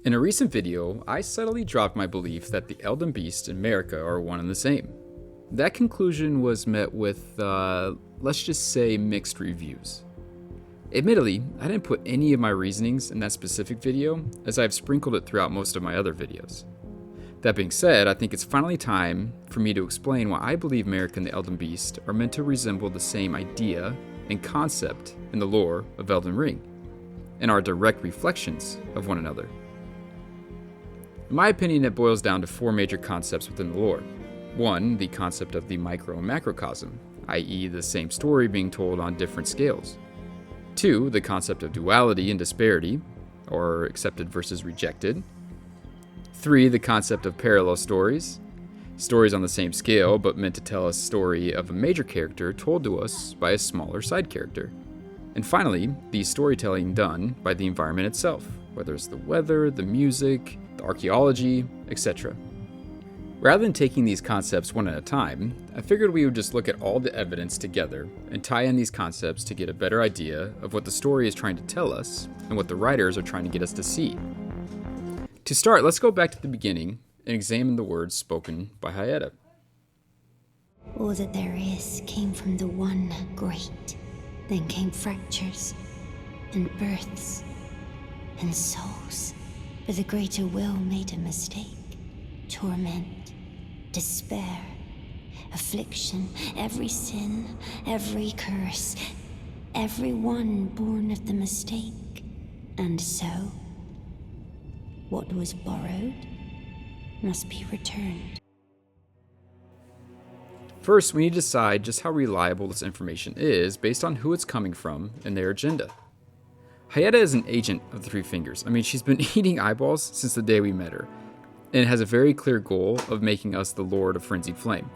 In a recent video, I subtly dropped my belief that the Elden Beast and Marika are one and the same. That conclusion was met with, let's just say, mixed reviews. Admittedly, I didn't put any of my reasonings in that specific video, as I've sprinkled it throughout most of my other videos. That being said, I think it's finally time for me to explain why I believe Marika and the Elden Beast are meant to resemble the same idea and concept in the lore of Elden Ring, and are direct reflections of one another. In my opinion, it boils down to four major concepts within the lore. One, the concept of the micro and macrocosm, i.e. the same story being told on different scales. Two, the concept of duality and disparity, or accepted versus rejected. Three, the concept of parallel stories, stories on the same scale but meant to tell a story of a major character told to us by a smaller side character. And finally, the storytelling done by the environment itself, whether it's the weather, the music, the archaeology, etc. Rather than taking these concepts one at a time, I figured we would just look at all the evidence together and tie in these concepts to get a better idea of what the story is trying to tell us and what the writers are trying to get us to see. To start, let's go back to the beginning and examine the words spoken by Hayata. All that there is came from the one great. Then came fractures, and births, and souls. But the greater will made a mistake. Torment, despair, affliction, every sin, every curse, every one born of the mistake. And so, what was borrowed must be returned. First, we need to decide just how reliable this information is based on who it's coming from and their agenda. Hayata is an agent of the Three Fingers. She's been eating eyeballs since the day we met her, and has a very clear goal of making us the Lord of Frenzied Flame.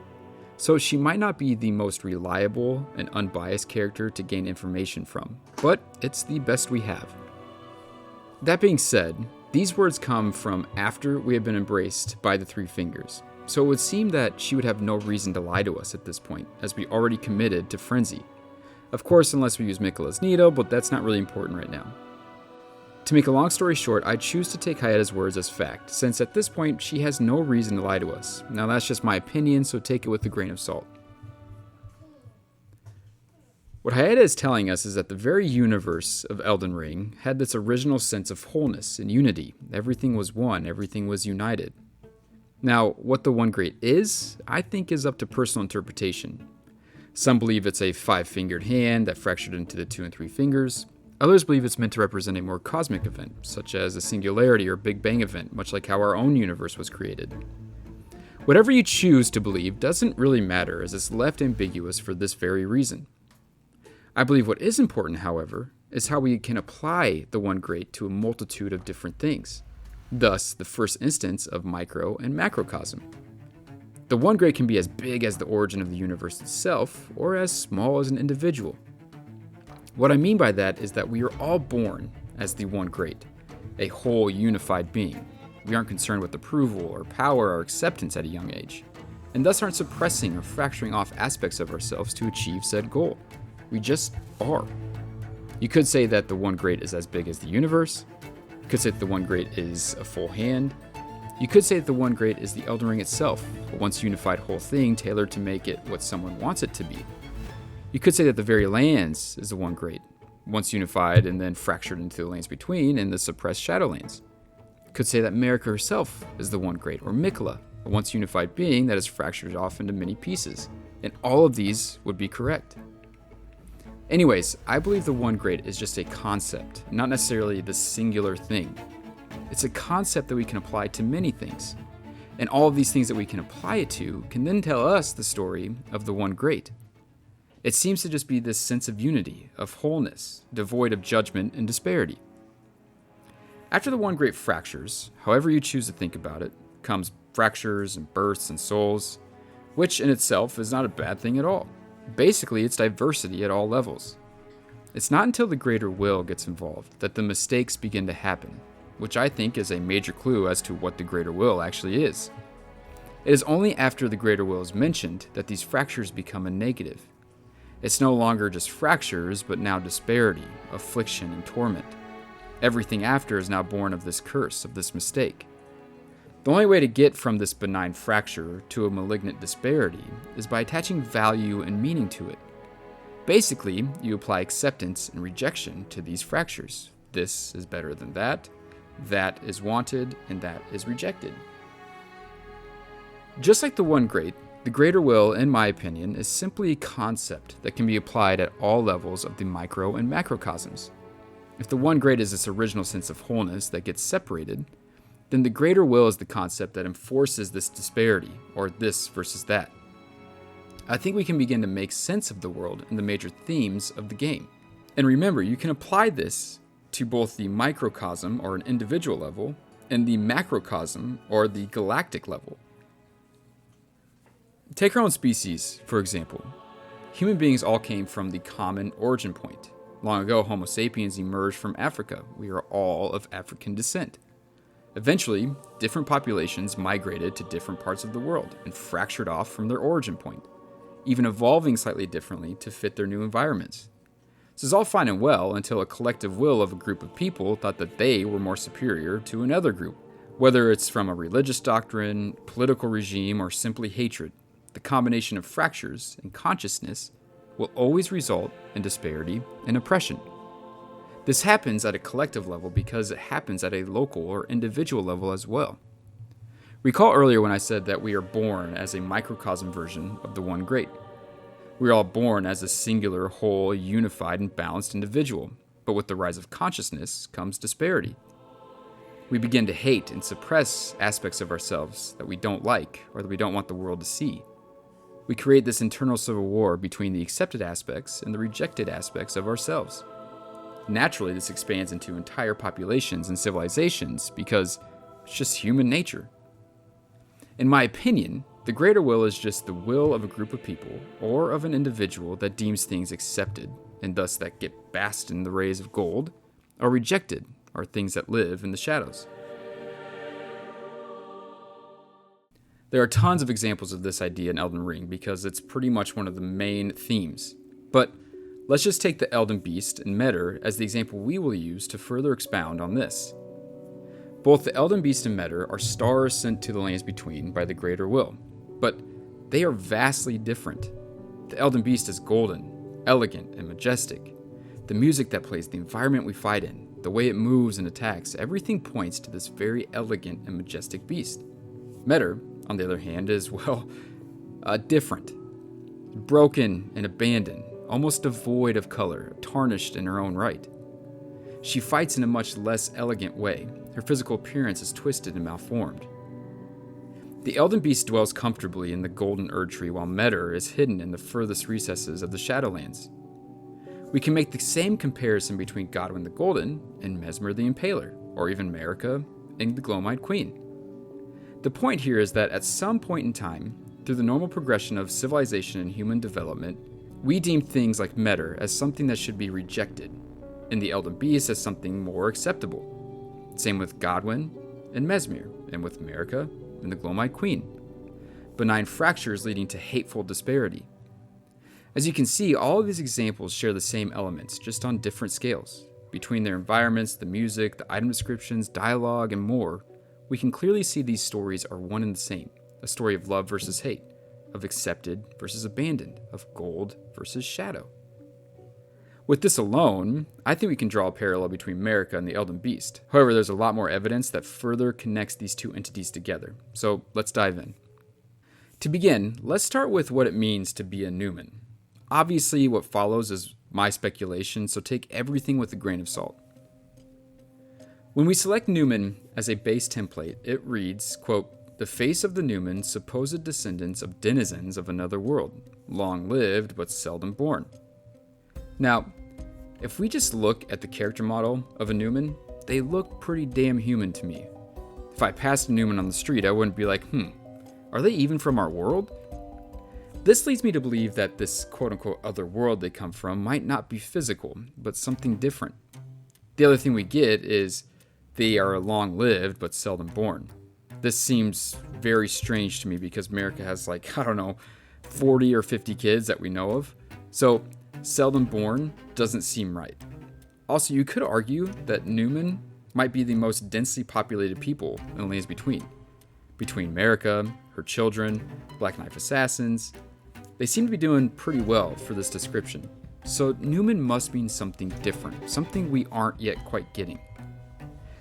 So she might not be the most reliable and unbiased character to gain information from, but it's the best we have. That being said, these words come from after we have been embraced by the Three Fingers, so it would seem that she would have no reason to lie to us at this point, as we already committed to frenzy. Of course, unless we use Mikola's needle, but that's not really important right now. To make a long story short, I choose to take Hayata's words as fact, since at this point she has no reason to lie to us. Now that's just my opinion, so take it with a grain of salt. What Hayata is telling us is that the very universe of Elden Ring had this original sense of wholeness and unity. Everything was one, everything was united. Now, what the One Great is, I think is up to personal interpretation. Some believe it's a five-fingered hand that fractured into the two and three fingers. Others believe it's meant to represent a more cosmic event, such as a singularity or Big Bang event, much like how our own universe was created. Whatever you choose to believe doesn't really matter, as it's left ambiguous for this very reason. I believe what is important, however, is how we can apply the One Great to a multitude of different things. Thus, the first instance of micro and macrocosm. The One Great can be as big as the origin of the universe itself, or as small as an individual. What I mean by that is that we are all born as the One Great, a whole unified being. We aren't concerned with approval or power or acceptance at a young age, and thus aren't suppressing or fracturing off aspects of ourselves to achieve said goal. We just are. You could say that the One Great is as big as the universe. You could say that the One Great is a full hand. You could say that the One Great is the Elden Ring itself, a once unified whole thing tailored to make it what someone wants it to be. You could say that the very lands is the One Great, once unified and then fractured into the lands between and the suppressed Shadowlands. You could say that Marika herself is the One Great, or Mikola, a once unified being that is fractured off into many pieces. And all of these would be correct. Anyways, I believe the One Great is just a concept, not necessarily the singular thing. It's a concept that we can apply to many things. And all of these things that we can apply it to can then tell us the story of the One Great. It seems to just be this sense of unity, of wholeness, devoid of judgment and disparity. After the One Great fractures, however you choose to think about it, comes fractures and births and souls, which in itself is not a bad thing at all. Basically, it's diversity at all levels. It's not until the greater will gets involved that the mistakes begin to happen, which I think is a major clue as to what the greater will actually is. It is only after the greater will is mentioned that these fractures become a negative. It's no longer just fractures, but now disparity, affliction, and torment. Everything after is now born of this curse, of this mistake. The only way to get from this benign fracture to a malignant disparity is by attaching value and meaning to it. Basically, you apply acceptance and rejection to these fractures. This is better than that is wanted, and that is rejected. Just like the one great, the greater will, in my opinion, is simply a concept that can be applied at all levels of the micro and macrocosms. If the one great is this original sense of wholeness that gets separated, then the greater will is the concept that enforces this disparity, or this versus that. I think we can begin to make sense of the world and the major themes of the game. And remember, you can apply this to both the microcosm, or an individual level, and the macrocosm, or the galactic level. Take our own species, for example. Human beings all came from the common origin point. Long ago, Homo sapiens emerged from Africa. We are all of African descent. Eventually, different populations migrated to different parts of the world and fractured off from their origin point, even evolving slightly differently to fit their new environments. This is all fine and well until a collective will of a group of people thought that they were more superior to another group. Whether it's from a religious doctrine, political regime, or simply hatred, the combination of fractures and consciousness will always result in disparity and oppression. This happens at a collective level because it happens at a local or individual level as well. Recall earlier when I said that we are born as a microcosm version of the one great. We are all born as a singular, whole, unified, and balanced individual, but with the rise of consciousness comes disparity. We begin to hate and suppress aspects of ourselves that we don't like or that we don't want the world to see. We create this internal civil war between the accepted aspects and the rejected aspects of ourselves. Naturally, this expands into entire populations and civilizations because it's just human nature. In my opinion, the greater will is just the will of a group of people or of an individual that deems things accepted and thus that get basked in the rays of gold, or rejected are things that live in the shadows. There are tons of examples of this idea in Elden Ring because it's pretty much one of the main themes. But let's just take the Elden Beast and Metyr as the example we will use to further expound on this. Both the Elden Beast and Metyr are stars sent to the lands between by the greater will, but they are vastly different. The Elden Beast is golden, elegant, and majestic. The music that plays, the environment we fight in, the way it moves and attacks, everything points to this very elegant and majestic beast. Metyr, on the other hand, is, different. Broken and abandoned, almost devoid of color, tarnished in her own right. She fights in a much less elegant way. Her physical appearance is twisted and malformed. The Elden Beast dwells comfortably in the golden Erd Tree, while Metyr is hidden in the furthest recesses of the Shadowlands. We can make the same comparison between Godwyn the Golden and Mesmer the Impaler, or even Marika and the Glow-Eyed Queen. The point here is that at some point in time, through the normal progression of civilization and human development, we deem things like Metyr as something that should be rejected, and the Elden Beast as something more acceptable. Same with Godwyn and Mesmer, and with Marika and the Glow-Eyed Queen. Benign fractures leading to hateful disparity. As you can see, all of these examples share the same elements, just on different scales. Between their environments, the music, the item descriptions, dialogue, and more, we can clearly see these stories are one and the same. A story of love versus hate, of accepted versus abandoned, of gold versus shadow. With this alone, I think we can draw a parallel between Marika and the Elden Beast. However, there's a lot more evidence that further connects these two entities together. So let's dive in. To begin, let's start with what it means to be a Newman. Obviously, what follows is my speculation, so take everything with a grain of salt. When we select Newman as a base template, it reads, quote, "The face of the Newman, supposed descendants of denizens of another world, long-lived but seldom born." Now, if we just look at the character model of a Newman, they look pretty damn human to me. If I passed a Newman on the street, I wouldn't be like, are they even from our world? This leads me to believe that this quote-unquote other world they come from might not be physical, but something different. The other thing we get is they are long-lived but seldom born. This seems very strange to me because Marika has 40 or 50 kids that we know of. So seldom born doesn't seem right. Also, you could argue that Newman might be the most densely populated people in the lands between. Between Marika, her children, Black Knife assassins, they seem to be doing pretty well for this description. So Newman must mean something different, something we aren't yet quite getting.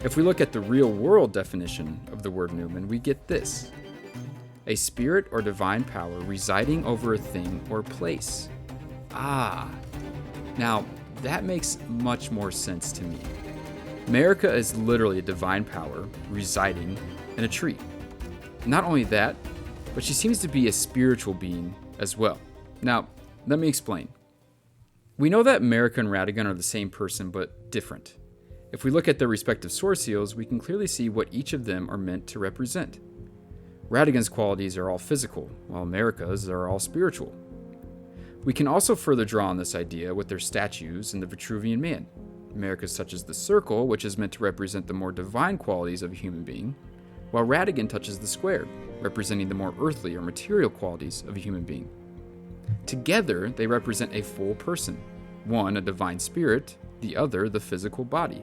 If we look at the real world definition of the word Newman, we get this: a spirit or divine power residing over a thing or place. Now that makes much more sense to me. Marika is literally a divine power residing in a tree. Not only that, but she seems to be a spiritual being as well. Now, let me explain. We know that Marika and Radagon are the same person, but different. If we look at their respective source seals, we can clearly see what each of them are meant to represent. Radagon's qualities are all physical, while Marika's are all spiritual. We can also further draw on this idea with their statues and the Vitruvian Man. Marika's touches the circle, which is meant to represent the more divine qualities of a human being, while Radagon touches the square, representing the more earthly or material qualities of a human being. Together, they represent a full person, one a divine spirit, the other the physical body.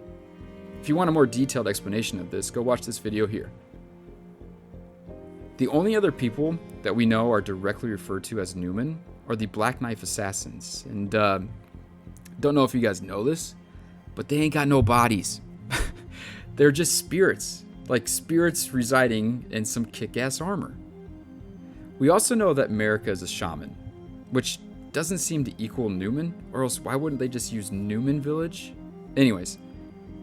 If you want a more detailed explanation of this, go watch this video here. The only other people that we know are directly referred to as Newman are the Black Knife assassins. And don't know if you guys know this, but they ain't got no bodies. They're just spirits, like spirits residing in some kick-ass armor. We also know that Marika is a shaman, which doesn't seem to equal Newman, or else why wouldn't they just use Newman Village? Anyways,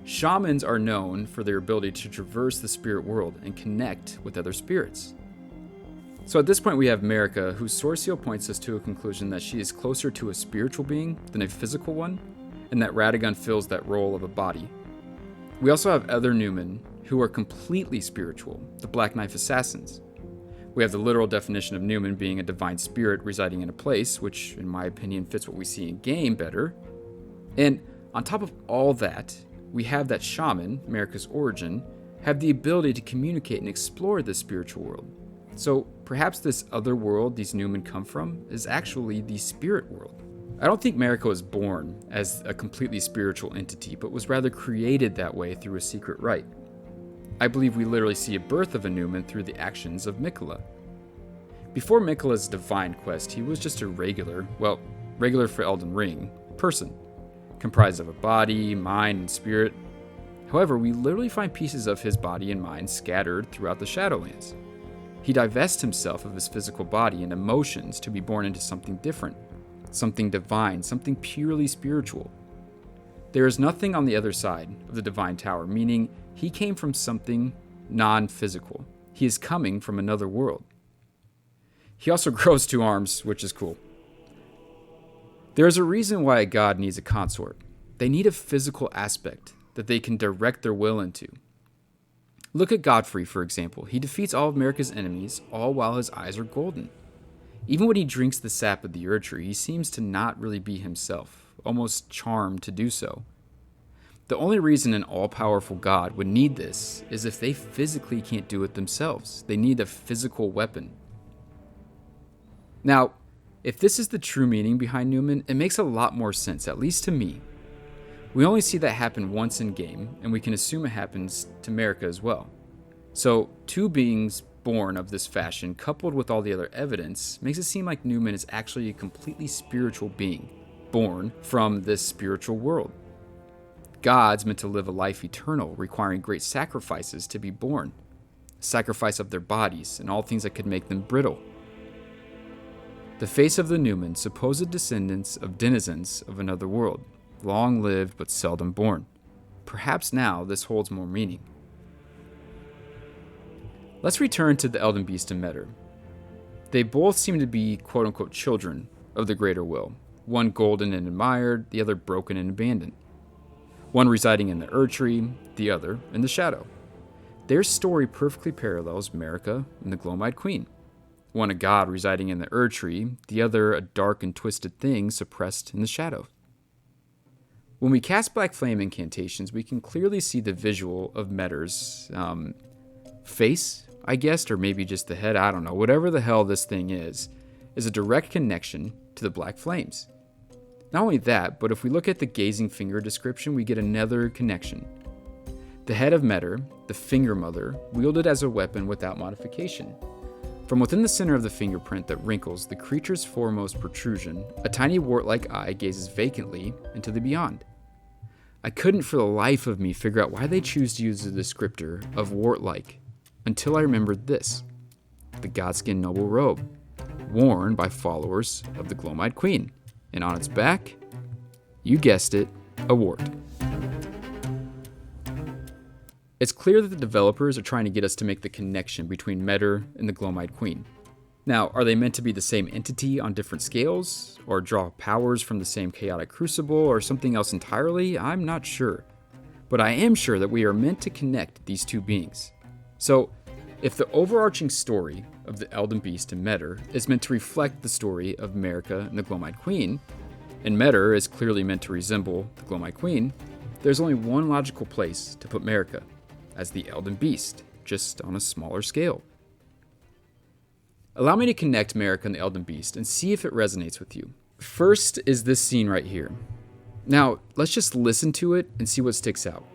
shamans are known for their ability to traverse the spirit world and connect with other spirits. So at this point we have Marika, whose source seal points us to a conclusion that she is closer to a spiritual being than a physical one, and that Radagon fills that role of a body. We also have other Newmen who are completely spiritual, the Black Knife assassins. We have the literal definition of Newman being a divine spirit residing in a place, which in my opinion fits what we see in game better. And on top of all that, we have that shaman, Marika's origin, have the ability to communicate and explore the spiritual world. So perhaps this other world these Newmen come from is actually the spirit world. I don't think Marika was born as a completely spiritual entity, but was rather created that way through a secret rite. I believe we literally see a birth of a Newman through the actions of Miquella. Before Miquella's divine quest, he was just a regular for Elden Ring, person, comprised of a body, mind, and spirit. However, we literally find pieces of his body and mind scattered throughout the Shadowlands. He divests himself of his physical body and emotions to be born into something different, something divine, something purely spiritual. There is nothing on the other side of the Divine Tower, meaning he came from something non-physical. He is coming from another world. He also grows 2 arms, which is cool. There is a reason why a god needs a consort. They need a physical aspect that they can direct their will into. Look at Godfrey, for example. He defeats all of Marika's enemies, all while his eyes are golden. Even when he drinks the sap of the Erdtree, he seems to not really be himself, almost charmed to do so. The only reason an all-powerful god would need this is if they physically can't do it themselves. They need a physical weapon. Now, if this is the true meaning behind Newman, it makes a lot more sense, at least to me. We only see that happen once in game, and we can assume it happens to Marika as well. So, 2 beings born of this fashion, coupled with all the other evidence, makes it seem like Newman is actually a completely spiritual being, born from this spiritual world. Gods meant to live a life eternal, requiring great sacrifices to be born, sacrifice of their bodies and all things that could make them brittle. The face of the Newman, supposed descendants of denizens of another world, long-lived but seldom born. Perhaps now this holds more meaning. Let's return to the Elden Beast and Metyr. They both seem to be quote-unquote children of the greater will, one golden and admired, the other broken and abandoned. One residing in the Erdtree, the other in the Shadow. Their story perfectly parallels Marika and the Gloam-Eyed Queen. One a god residing in the Erdtree, the other a dark and twisted thing suppressed in the Shadow. When we cast Black Flame incantations, we can clearly see the visual of Metyr's face, I guess, or maybe just the head, I don't know. Whatever the hell this thing is a direct connection to the Black Flames. Not only that, but if we look at the gazing finger description, we get another connection. The head of Metyr, the finger mother, wielded as a weapon without modification. From within the center of the fingerprint that wrinkles the creature's foremost protrusion, a tiny wart-like eye gazes vacantly into the beyond. I couldn't for the life of me figure out why they choose to use the descriptor of wart-like, until I remembered this: the godskin noble robe, worn by followers of the Glomide Queen, and on its back, you guessed it, a wart. It's clear that the developers are trying to get us to make the connection between Metyr and the Glomide Queen. Now, are they meant to be the same entity on different scales, or draw powers from the same chaotic crucible, or something else entirely? I'm not sure. But I am sure that we are meant to connect these two beings. So, if the overarching story of the Elden Beast and Metyr is meant to reflect the story of Marika and the Glomide Queen, and Metyr is clearly meant to resemble the Glomide Queen, there's only one logical place to put Marika, as the Elden Beast, just on a smaller scale. Allow me to connect Marika and the Elden Beast and see if it resonates with you. First is this scene right here. Now, let's just listen to it and see what sticks out.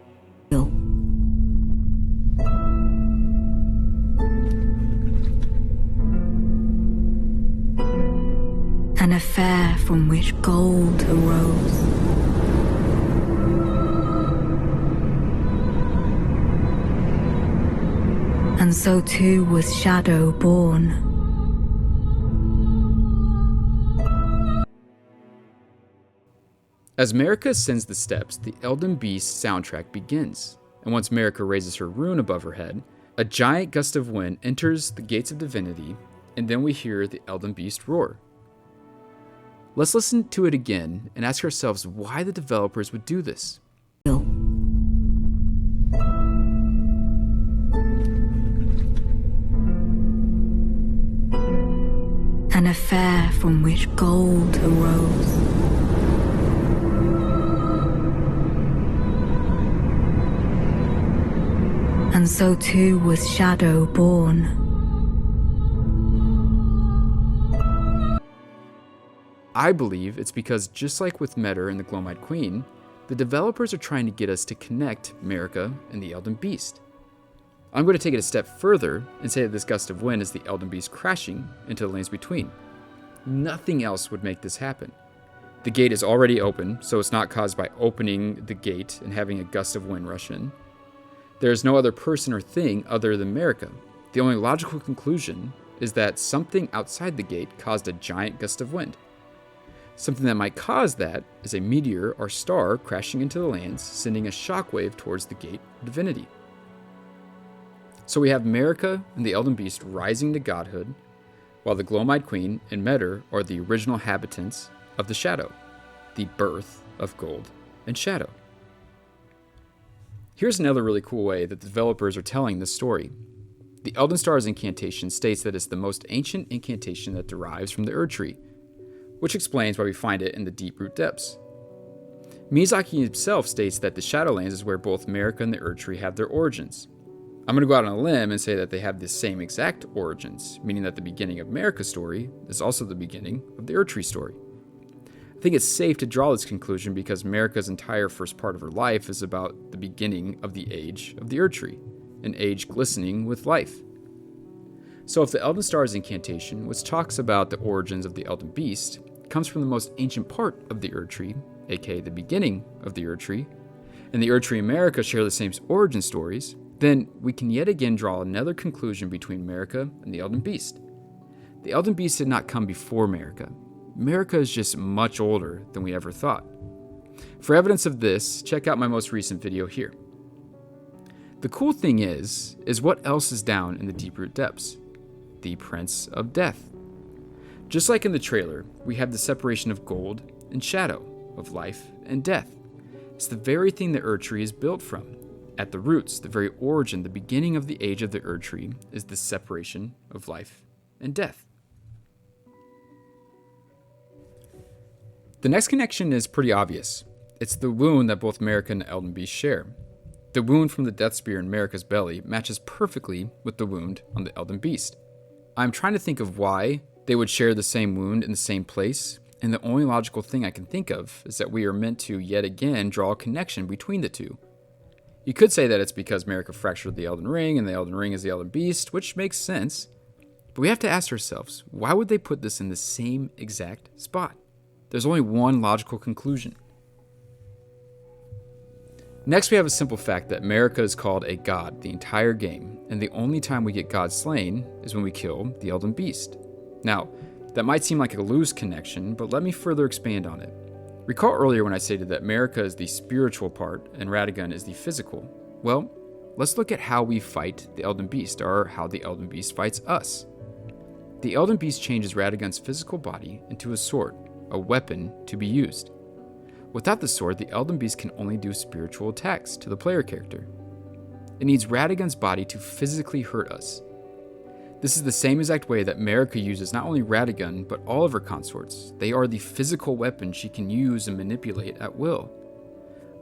An affair from which gold arose. And so too was shadow born. As Marika ascends the steps, the Elden Beast soundtrack begins, and once Marika raises her rune above her head, a giant gust of wind enters the gates of divinity, and then we hear the Elden Beast roar. Let's listen to it again and ask ourselves why the developers would do this. An affair from which gold arose. And so too was shadow born. I believe it's because just like with Metyr and the Glomide Queen, the developers are trying to get us to connect Marika and the Elden Beast. I'm going to take it a step further and say that this gust of wind is the Elden Beast crashing into the lanes between. Nothing else would make this happen. The gate is already open, so it's not caused by opening the gate and having a gust of wind rush in. There is no other person or thing other than Marika. The only logical conclusion is that something outside the gate caused a giant gust of wind. Something that might cause that is a meteor or star crashing into the lands, sending a shockwave towards the gate of divinity. So we have Marika and the Elden Beast rising to godhood, while the Glomide Queen and Metyr are the original inhabitants of the Shadow, the birth of gold and shadow. Here's another really cool way that the developers are telling this story. The Elden Star's incantation states that it's the most ancient incantation that derives from the Erd Tree, which explains why we find it in the deep root depths. Miyazaki himself states that the Shadowlands is where both Marika and the Erd Tree have their origins. I'm going to go out on a limb and say that they have the same exact origins, meaning that the beginning of Marika's story is also the beginning of the Erd Tree story. I think it's safe to draw this conclusion because Marika's entire first part of her life is about the beginning of the age of the Erd Tree, an age glistening with life. So if the Elden Star's incantation, which talks about the origins of the Elden Beast, comes from the most ancient part of the Erd Tree, aka the beginning of the Erd Tree, and the Erd Tree and Marika share the same origin stories, then we can yet again draw another conclusion between Marika and the Elden Beast. The Elden Beast did not come before Marika. Marika is just much older than we ever thought. For evidence of this, check out my most recent video here. The cool thing is what else is down in the deep root depths? The Prince of Death. Just like in the trailer, we have the separation of gold and shadow, of life and death. It's the very thing the Erd Tree is built from. At the roots, the very origin, the beginning of the age of the Erd Tree is the separation of life and death. The next connection is pretty obvious. It's the wound that both Marika and the Elden Beast share. The wound from the death spear in Marika's belly matches perfectly with the wound on the Elden Beast. I'm trying to think of why they would share the same wound in the same place, And the only logical thing I can think of is that we are meant to yet again draw a connection between the two. You could say that it's because Marika fractured the Elden Ring and the Elden Ring is the Elden Beast, which makes sense. But we have to ask ourselves, why would they put this in the same exact spot? There's only one logical conclusion. Next, we have a simple fact that Marika is called a god the entire game, and the only time we get God slain is when we kill the Elden Beast. Now, that might seem like a loose connection, but let me further expand on it. Recall earlier when I stated that Marika is the spiritual part and Radagon is the physical. Well, let's look at how we fight the Elden Beast, or how the Elden Beast fights us. The Elden Beast changes Radagon's physical body into a sword, a weapon to be used. Without the sword, the Elden Beast can only do spiritual attacks to the player character. It needs Radagon's body to physically hurt us. This is the same exact way that Marika uses not only Radagon, but all of her consorts. They are the physical weapon she can use and manipulate at will.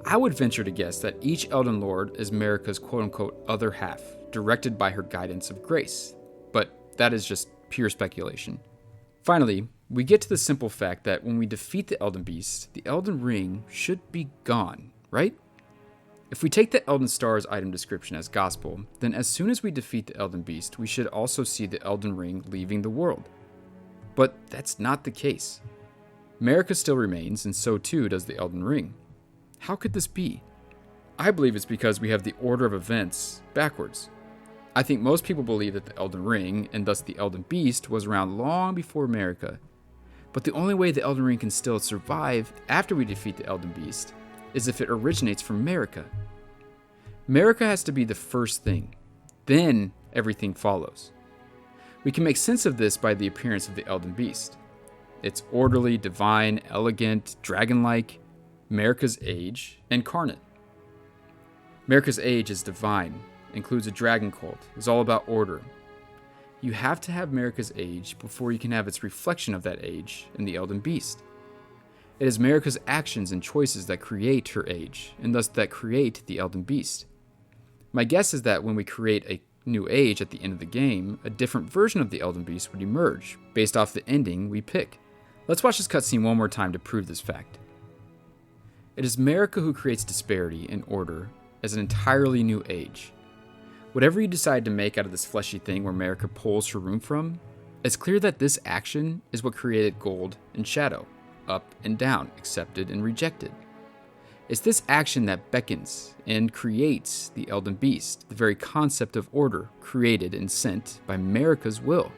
I would venture to guess that each Elden Lord is Marika's quote-unquote other half, directed by her guidance of grace. But that is just pure speculation. Finally, we get to the simple fact that when we defeat the Elden Beast, the Elden Ring should be gone, right? If we take the Elden Star's item description as gospel, then as soon as we defeat the Elden Beast, we should also see the Elden Ring leaving the world. But that's not the case. Marika still remains, and so too does the Elden Ring. How could this be? I believe it's because we have the order of events backwards. I think most people believe that the Elden Ring, and thus the Elden Beast, was around long before Marika. But the only way the Elden Ring can still survive after we defeat the Elden Beast is if it originates from Marika. Marika has to be the first thing. Then everything follows. We can make sense of this by the appearance of the Elden Beast. It's orderly, divine, elegant, dragon-like. Marika's age, incarnate. Marika's age is divine, includes a dragon cult, is all about order. You have to have Marika's age before you can have its reflection of that age in the Elden Beast. It is Marika's actions and choices that create her age, and thus that create the Elden Beast. My guess is that when we create a new age at the end of the game, a different version of the Elden Beast would emerge, based off the ending we pick. Let's watch this cutscene one more time to prove this fact. It is Marika who creates disparity and order as an entirely new age. Whatever you decide to make out of this fleshy thing where Marika pulls her rune from, it's clear that this action is what created gold and shadow, up and down, accepted and rejected. It's this action that beckons and creates the Elden Beast, the very concept of order created and sent by Marika's will.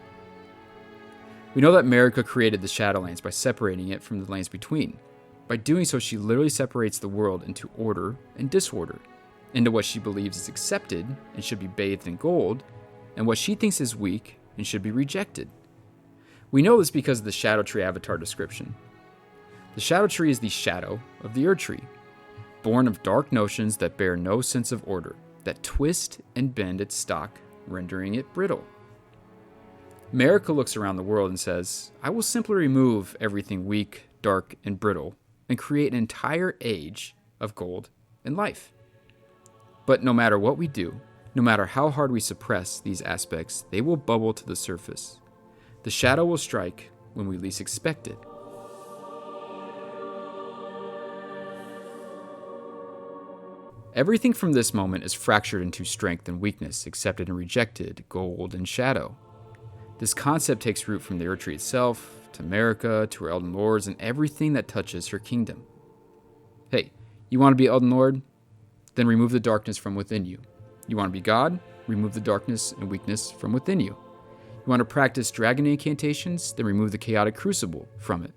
We know that Marika created the Shadowlands by separating it from the lands between. By doing so, she literally separates the world into order and disorder, into what she believes is accepted and should be bathed in gold, and what she thinks is weak and should be rejected. We know this because of the Shadow Tree avatar description. The Shadow Tree is the shadow of the Erd Tree, born of dark notions that bear no sense of order, that twist and bend its stalk, rendering it brittle. Marika looks around the world and says, I will simply remove everything weak, dark, and brittle, and create an entire age of gold and life. But no matter what we do, no matter how hard we suppress these aspects, they will bubble to the surface. The shadow will strike when we least expect it. Everything from this moment is fractured into strength and weakness, accepted and rejected, gold and shadow. This concept takes root from the Erd Tree itself, to Marika, to her Elden Lords, and everything that touches her kingdom. Hey, you want to be Elden Lord? Then remove the darkness from within you. You want to be God? Remove the darkness and weakness from within you. You want to practice dragon incantations? Then remove the chaotic crucible from it.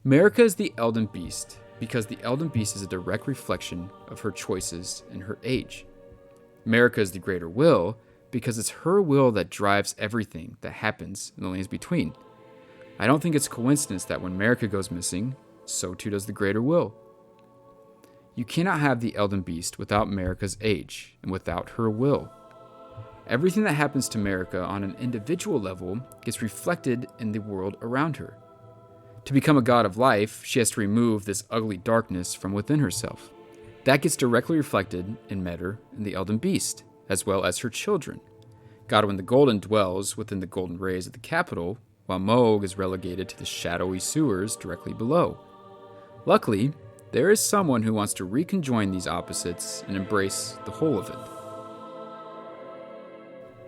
Marika is the Elden Beast because the Elden Beast is a direct reflection of her choices and her age. Marika is the greater will because it's her will that drives everything that happens in the lands between. I don't think it's coincidence that when Marika goes missing, so too does the greater will. You cannot have the Elden Beast without Marika's age and without her will. Everything that happens to Marika on an individual level gets reflected in the world around her. To become a god of life, she has to remove this ugly darkness from within herself. That gets directly reflected in Metyr and the Elden Beast, as well as her children. Godwyn the Golden dwells within the golden rays of the capital, while Moog is relegated to the shadowy sewers directly below. Luckily, there is someone who wants to reconjoin these opposites and embrace the whole of it.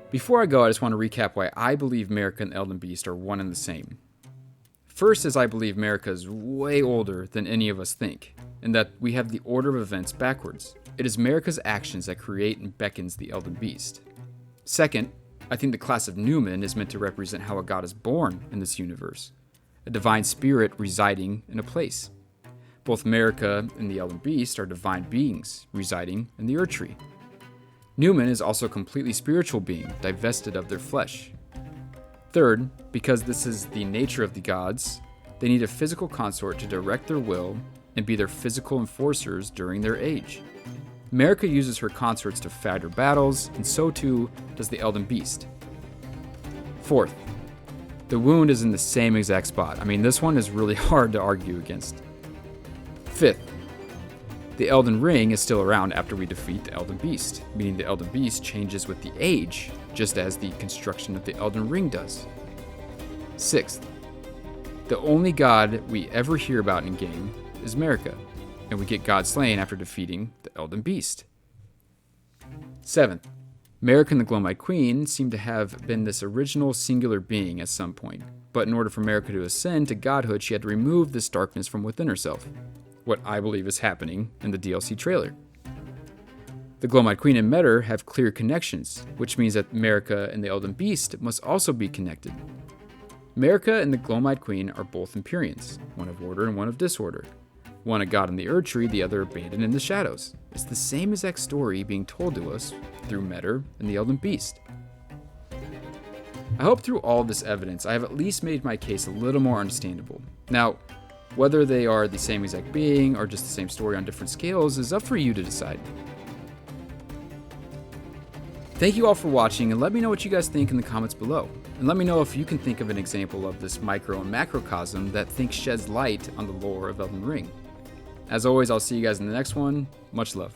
Before I go, I just want to recap why I believe Marika and the Elden Beast are one and the same. First is I believe Marika is way older than any of us think, and that we have the order of events backwards. It is Marika's actions that create and beckons the Elden Beast. Second, I think the class of Newman is meant to represent how a god is born in this universe, a divine spirit residing in a place. Both Marika and the Elden Beast are divine beings residing in the Erdtree. Newman is also a completely spiritual being, divested of their flesh. Third, because this is the nature of the gods, they need a physical consort to direct their will and be their physical enforcers during their age. Marika uses her consorts to fight her battles, and so too does the Elden Beast. Fourth, the wound is in the same exact spot. I mean, this one is really hard to argue against. Fifth, the Elden Ring is still around after we defeat the Elden Beast, meaning the Elden Beast changes with the age, just as the construction of the Elden Ring does. Sixth, the only god we ever hear about in game is Marika, and we get God slain after defeating the Elden Beast. Seventh, Marika and the Glowmite Queen seem to have been this original singular being at some point, but in order for Marika to ascend to godhood, she had to remove this darkness from within herself, what I believe is happening in the DLC trailer. The Glowmite Queen and Metyr have clear connections, which means that Marika and the Elden Beast must also be connected. Marika and the Glowmite Queen are both Empyreans, one of order and one of disorder. One a god in the Erdtree, the other abandoned in the shadows. It's the same exact story being told to us through Metyr and the Elden Beast. I hope through all this evidence I have at least made my case a little more understandable. Now, whether they are the same exact being or just the same story on different scales is up for you to decide. Thank you all for watching, and let me know what you guys think in the comments below. And let me know if you can think of an example of this micro and macrocosm that sheds light on the lore of Elden Ring. As always, I'll see you guys in the next one. Much love.